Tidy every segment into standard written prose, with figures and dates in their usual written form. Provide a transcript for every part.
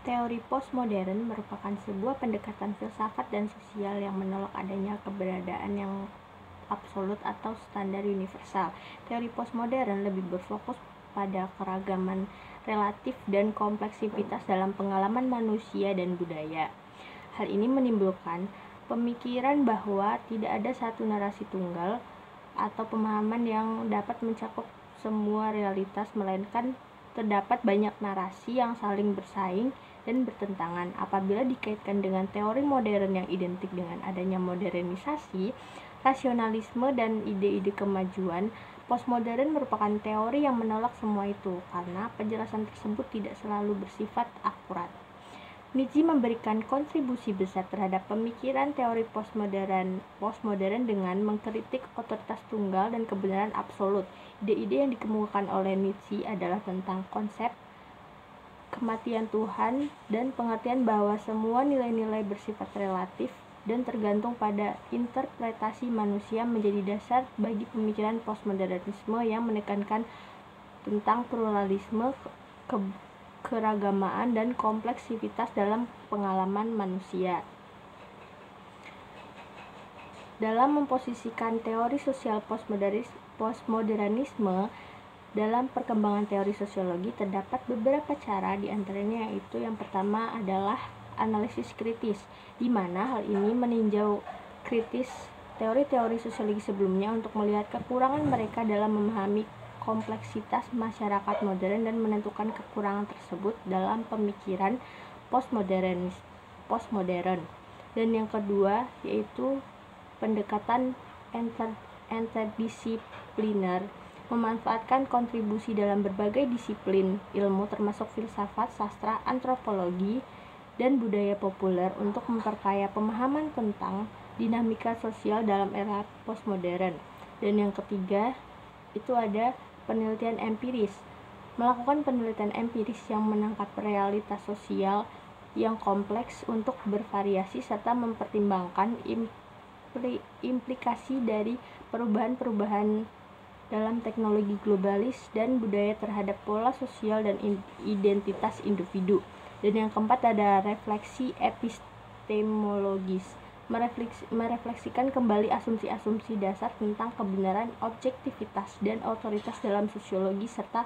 Teori postmodern merupakan sebuah pendekatan filsafat dan sosial yang menolak adanya keberadaan yang absolut atau standar universal. Teori postmodern lebih berfokus pada keragaman relatif dan kompleksivitas dalam pengalaman manusia dan budaya. Hal ini menimbulkan pemikiran bahwa tidak ada satu narasi tunggal atau pemahaman yang dapat mencakup semua realitas, melainkan terdapat banyak narasi yang saling bersaing dan bertentangan. Apabila dikaitkan dengan teori modern yang identik dengan adanya modernisasi, rasionalisme, dan ide-ide kemajuan, postmodern merupakan teori yang menolak semua itu karena penjelasan tersebut tidak selalu bersifat akurat. Nietzsche memberikan kontribusi besar terhadap pemikiran teori postmodern dengan mengkritik otoritas tunggal dan kebenaran absolut. Ide-ide yang dikemukakan oleh Nietzsche adalah tentang konsep kematian Tuhan dan pengertian bahwa semua nilai-nilai bersifat relatif dan tergantung pada interpretasi manusia menjadi dasar bagi pemikiran postmodernisme yang menekankan tentang pluralisme, keragamaan, dan kompleksivitas dalam pengalaman manusia. Dalam memposisikan teori sosial postmodernisme dalam perkembangan teori sosiologi, terdapat beberapa cara, di antaranya yaitu yang pertama adalah analisis kritis, di mana hal ini meninjau kritis teori-teori sosiologi sebelumnya untuk melihat kekurangan mereka dalam memahami kompleksitas masyarakat modern dan menentukan kekurangan tersebut dalam pemikiran postmodern. Dan yang kedua yaitu pendekatan interdisipliner, memanfaatkan kontribusi dalam berbagai disiplin ilmu termasuk filsafat, sastra, antropologi, dan budaya populer untuk memperkaya pemahaman tentang dinamika sosial dalam era postmodern. Dan yang ketiga itu ada penelitian empiris, melakukan penelitian empiris yang menangkap realitas sosial yang kompleks untuk bervariasi serta mempertimbangkan implikasi dari perubahan-perubahan dalam teknologi globalis dan budaya terhadap pola sosial dan identitas individu. Dan yang keempat ada refleksi epistemologis, merefleksikan kembali asumsi-asumsi dasar tentang kebenaran, objektivitas, dan otoritas dalam sosiologi serta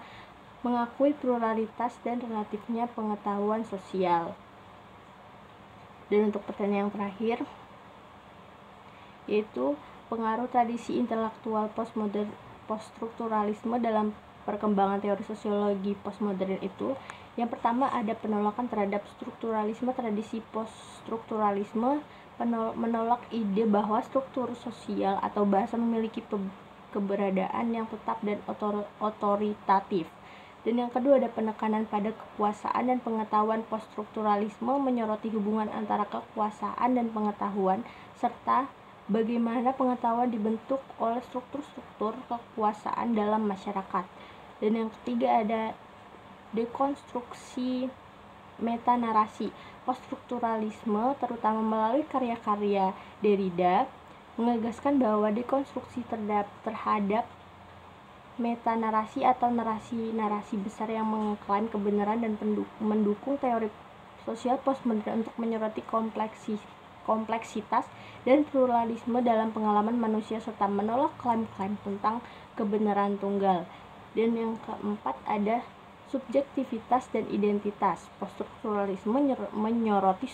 mengakui pluralitas dan relatifnya pengetahuan sosial. Dan untuk pertanyaan yang terakhir yaitu pengaruh tradisi intelektual poststrukturalisme dalam perkembangan teori sosiologi postmodern itu. Yang pertama ada penolakan terhadap strukturalisme. Tradisi poststrukturalisme menolak ide bahwa struktur sosial atau bahasa memiliki keberadaan yang tetap dan otoritatif. Dan yang kedua ada penekanan pada kekuasaan dan pengetahuan. Poststrukturalisme menyoroti hubungan antara kekuasaan dan pengetahuan serta bagaimana pengetahuan dibentuk oleh struktur-struktur kekuasaan dalam masyarakat. Dan yang ketiga ada dekonstruksi metanarasi. Poststrukturalisme terutama melalui karya-karya Derrida menegaskan bahwa dekonstruksi terhadap metanarasi atau narasi-narasi besar yang mengklaim kebenaran dan mendukung teori sosial postmodern untuk menyoroti kompleksitas dan pluralisme dalam pengalaman manusia serta menolak klaim-klaim tentang kebenaran tunggal. Dan yang keempat ada subjektivitas dan identitas. Poststrukturalisme menyoroti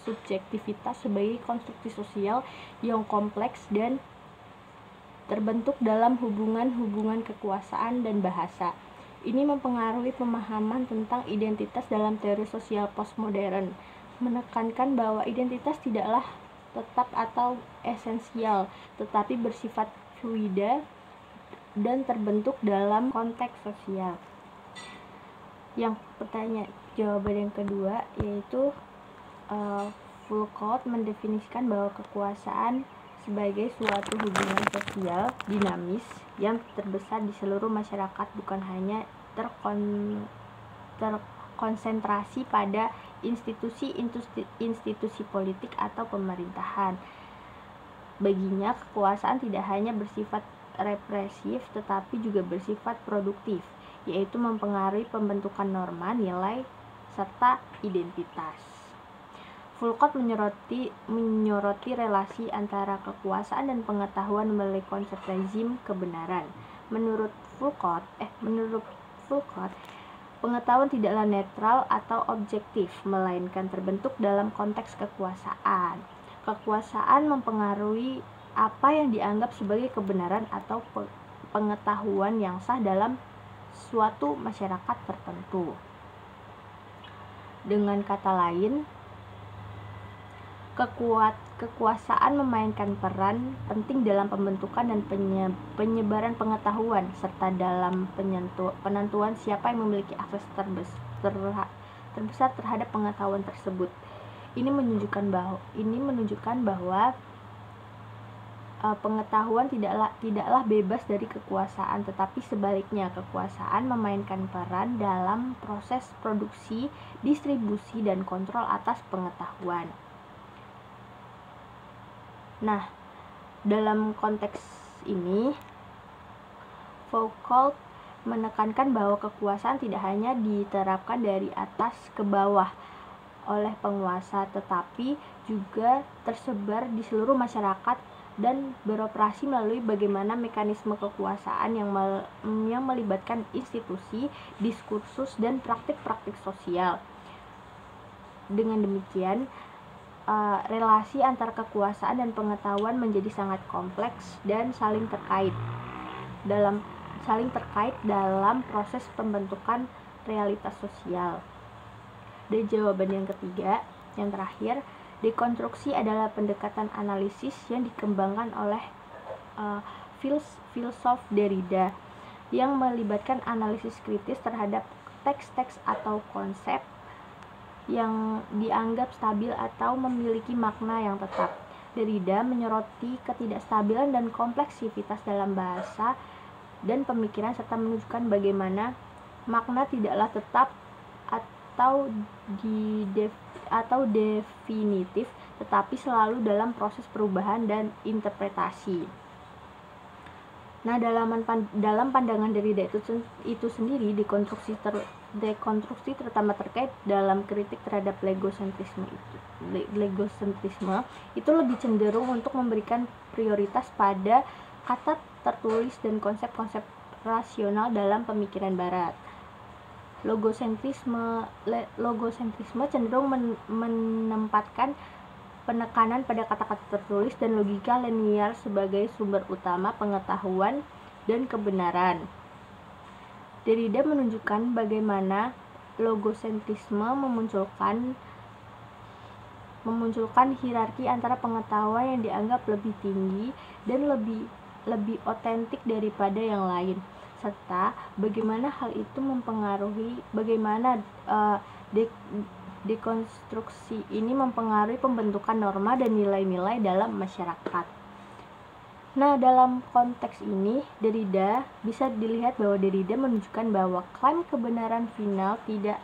subjektivitas sebagai konstruksi sosial yang kompleks dan terbentuk dalam hubungan-hubungan kekuasaan dan bahasa. Ini mempengaruhi pemahaman tentang identitas dalam teori sosial postmodern, menekankan bahwa identitas tidaklah tetap atau esensial, tetapi bersifat fluida dan terbentuk dalam konteks sosial. Yang jawaban yang kedua yaitu Foucault mendefinisikan bahwa kekuasaan sebagai suatu hubungan sosial dinamis yang terbesar di seluruh masyarakat, bukan hanya terkonsentrasi pada institusi politik atau pemerintahan. Baginya kekuasaan tidak hanya bersifat represif tetapi juga bersifat produktif, yaitu mempengaruhi pembentukan norma, nilai, serta identitas. Foucault menyoroti relasi antara kekuasaan dan pengetahuan melalui konsep rezim kebenaran. Menurut Foucault, pengetahuan tidaklah netral atau objektif, melainkan terbentuk dalam konteks kekuasaan. Kekuasaan mempengaruhi apa yang dianggap sebagai kebenaran atau pengetahuan yang sah dalam suatu masyarakat tertentu. Dengan kata lain, kekuasaan memainkan peran penting dalam pembentukan dan penyebaran pengetahuan, serta dalam penentuan siapa yang memiliki akses terbesar terhadap pengetahuan tersebut. Ini menunjukkan bahwa pengetahuan tidaklah bebas dari kekuasaan, tetapi sebaliknya kekuasaan memainkan peran dalam proses produksi, distribusi, dan kontrol atas pengetahuan. Nah, dalam konteks ini, Foucault menekankan bahwa kekuasaan tidak hanya diterapkan dari atas ke bawah oleh penguasa, tetapi juga tersebar di seluruh masyarakat dan beroperasi melalui bagaimana mekanisme kekuasaan yang melibatkan institusi, diskursus, dan praktik-praktik sosial. Dengan demikian, relasi antara kekuasaan dan pengetahuan menjadi sangat kompleks dan saling terkait dalam proses pembentukan realitas sosial. Dan jawaban yang ketiga, yang terakhir, dekonstruksi adalah pendekatan analisis yang dikembangkan oleh filsuf Derrida yang melibatkan analisis kritis terhadap teks-teks atau konsep yang dianggap stabil atau memiliki makna yang tetap. Derrida menyoroti ketidakstabilan dan kompleksivitas dalam bahasa dan pemikiran, serta menunjukkan bagaimana makna tidaklah tetap atau definitif, tetapi selalu dalam proses perubahan dan interpretasi. Nah, dalam pandangan Derrida itu sendiri, dekonstruksi terutama terkait dalam kritik terhadap legocentrisme itu lebih cenderung untuk memberikan prioritas pada kata tertulis dan konsep-konsep rasional dalam pemikiran Barat. Logosentrisme cenderung menempatkan penekanan pada kata-kata tertulis dan logika linear sebagai sumber utama pengetahuan dan kebenaran. Derrida menunjukkan bagaimana logosentrisme memunculkan hierarki antara pengetahuan yang dianggap lebih tinggi dan lebih otentik daripada yang lain, serta bagaimana hal itu mempengaruhi bagaimana dekonstruksi ini mempengaruhi pembentukan norma dan nilai-nilai dalam masyarakat. Nah, dalam konteks ini, bisa dilihat bahwa Derrida menunjukkan bahwa klaim kebenaran final tidak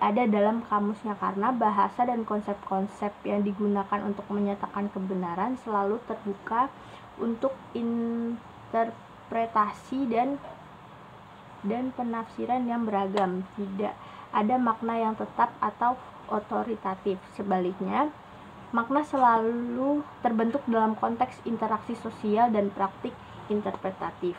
ada dalam kamusnya, karena bahasa dan konsep-konsep yang digunakan untuk menyatakan kebenaran selalu terbuka untuk interpretasi dan penafsiran yang beragam. Tidak ada makna yang tetap atau otoritatif. Sebaliknya, makna selalu terbentuk dalam konteks interaksi sosial dan praktik interpretatif.